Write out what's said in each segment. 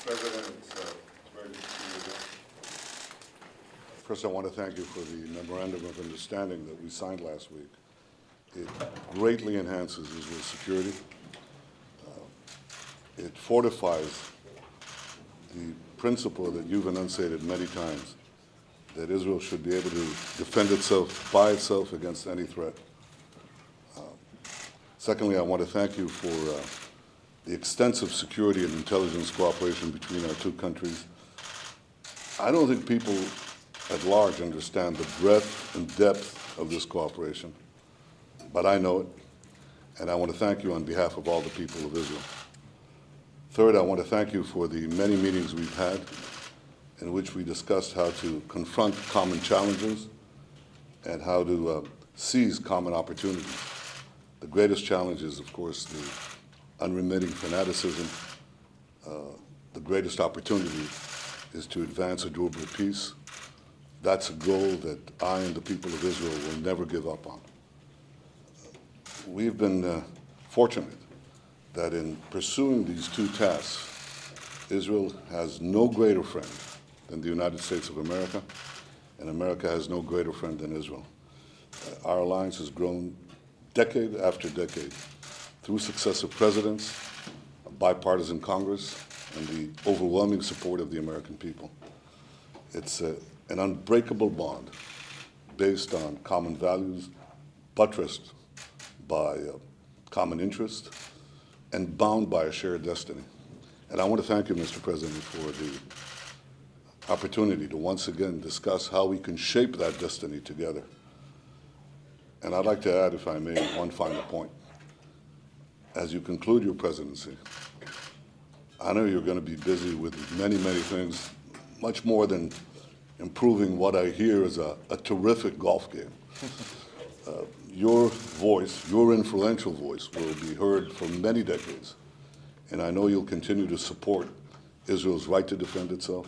President, it's very good to see you again. First, I want to thank you for the memorandum of understanding that we signed last week. It greatly enhances Israel's security. It fortifies the principle that you've enunciated many times, that Israel should be able to defend itself by itself against any threat. Secondly, I want to thank you for the extensive security and intelligence cooperation between our two countries. I don't think people at large understand the breadth and depth of this cooperation, but I know it, and I want to thank you on behalf of all the people of Israel. Third, I want to thank you for the many meetings we've had in which we discussed how to confront common challenges and how to seize common opportunities. The greatest challenge is, of course, the unremitting fanaticism. The greatest opportunity is to advance a durable peace. That's a goal that I and the people of Israel will never give up on. We've been fortunate that in pursuing these two tasks, Israel has no greater friend than the United States of America, and America has no greater friend than Israel. Our alliance has grown decade after decade through successive presidents, a bipartisan Congress, and the overwhelming support of the American people. It's an unbreakable bond based on common values, buttressed by common interest, and bound by a shared destiny. And I want to thank you, Mr. President, for the opportunity to once again discuss how we can shape that destiny together. And I'd like to add, if I may, one final point. As you conclude your presidency, I know you're going to be busy with many, many things, much more than improving what I hear is a terrific golf game. Your voice, your influential voice, will be heard for many decades. And I know you'll continue to support Israel's right to defend itself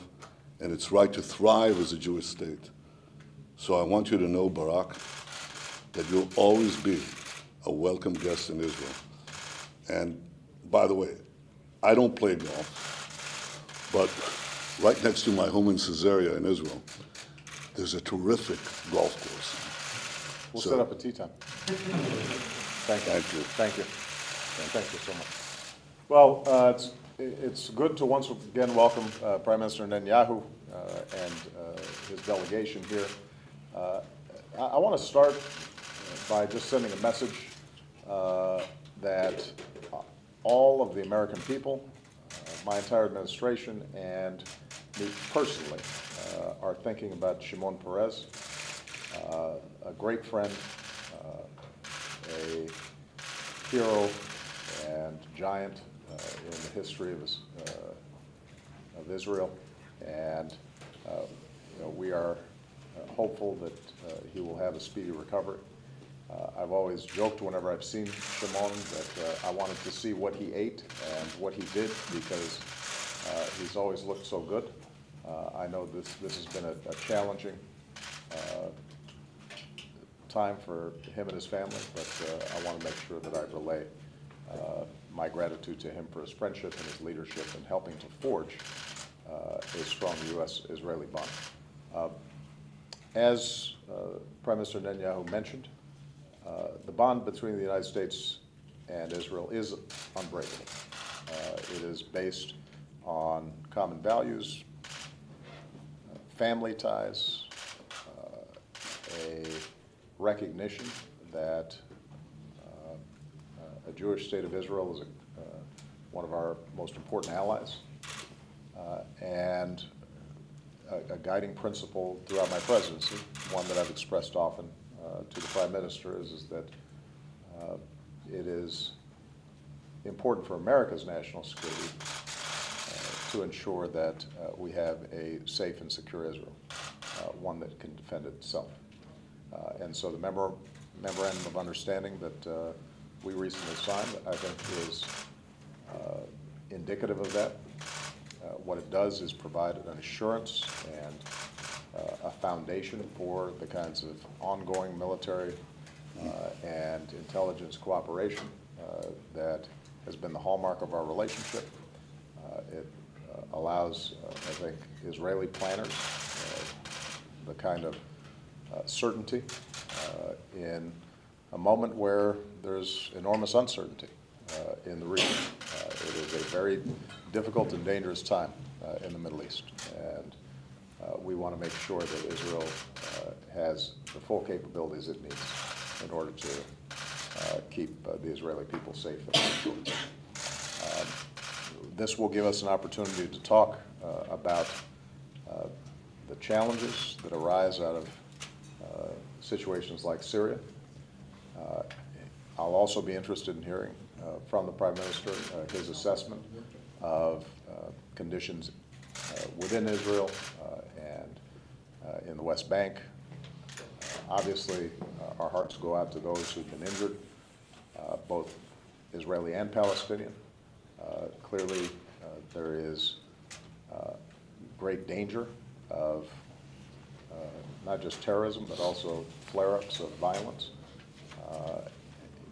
and its right to thrive as a Jewish state. So I want you to know, Barak, that you'll always be a welcome guest in Israel. And by the way, I don't play golf, but right next to my home in Caesarea in Israel, there's a terrific golf course. We'll set up a tea time. Thank you. Thank you. Thank you. Thank you so much. Well, it's good to once again welcome Prime Minister Netanyahu and his delegation here. I want to start by just sending a message that all of the American people, my entire administration, and me personally are thinking about Shimon Peres, a great friend, a hero and giant in the history of Israel, and we are hopeful that he will have a speedy recovery. I've always joked whenever I've seen Shimon that I wanted to see what he ate and what he did, because he's always looked so good. I know this has been a challenging time for him and his family, but I want to make sure that I relay my gratitude to him for his friendship and his leadership in helping to forge a strong U.S.-Israeli bond. As Prime Minister Netanyahu mentioned, the bond between the United States and Israel is unbreakable. It is based on common values, family ties, a recognition that a Jewish state of Israel is one of our most important allies, and a guiding principle throughout my presidency, one that I've expressed often to the Prime Minister, is that it is important for America's national security to ensure that we have a safe and secure Israel, one that can defend itself. And so the memorandum of understanding that we recently signed, I think, is indicative of that. What it does is provide an assurance and a foundation for the kinds of ongoing military and intelligence cooperation that has been the hallmark of our relationship. It allows, I think, Israeli planners the kind of certainty in a moment where there's enormous uncertainty in the region. It is a very difficult and dangerous time in the Middle East, and we want to make sure that Israel has the full capabilities it needs in order to keep the Israeli people safe and secure. This will give us an opportunity to talk about the challenges that arise out of situations like Syria. I'll also be interested in hearing from the Prime Minister his assessment of conditions within Israel and in the West Bank. Obviously, our hearts go out to those who've been injured, both Israeli and Palestinian. Clearly, there is great danger of not just terrorism, but also flare-ups of violence.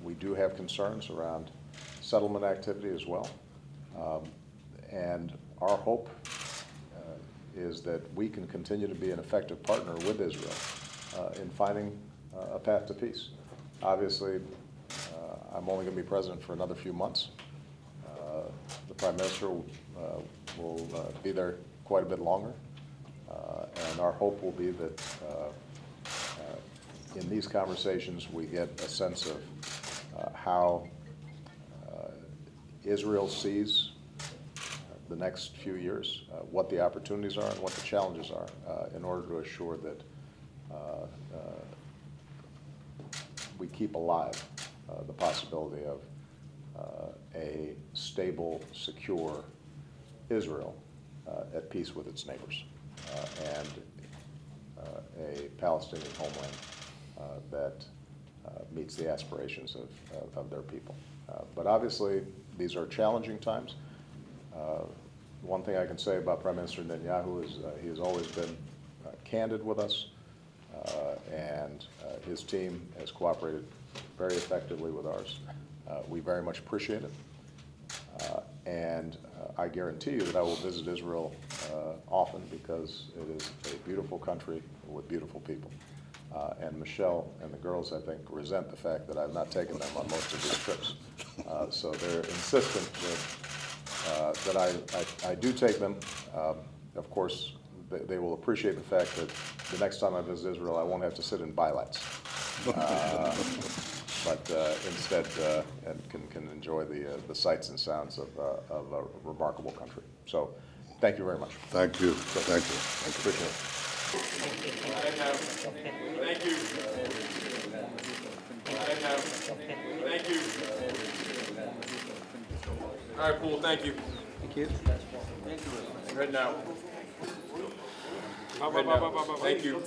We do have concerns around settlement activity as well. And our hope is that we can continue to be an effective partner with Israel in finding a path to peace. Obviously, I'm only going to be president for another few months. The Prime Minister will be there quite a bit longer. And our hope will be that in these conversations we get a sense of how Israel sees the next few years, what the opportunities are and what the challenges are, in order to assure that we keep alive the possibility of a stable, secure Israel at peace with its neighbors, and a Palestinian homeland that meets the aspirations of their people. But obviously, these are challenging times. One thing I can say about Prime Minister Netanyahu is he has always been candid with us, and his team has cooperated very effectively with ours. We very much appreciate it. And I guarantee you that I will visit Israel often, because it is a beautiful country with beautiful people. And Michelle and the girls, I think, resent the fact that I've not taken them on most of these trips. So they're insistent that I do take them. Of course, they will appreciate the fact that the next time I visit Israel, I won't have to sit in bilats. But instead can enjoy the sights and sounds of a remarkable country. So thank you very much. Thank you. Thank you. I appreciate it. Thank you. Thank you. All right, Poole, thank you. Thank you. Right now. Thank you.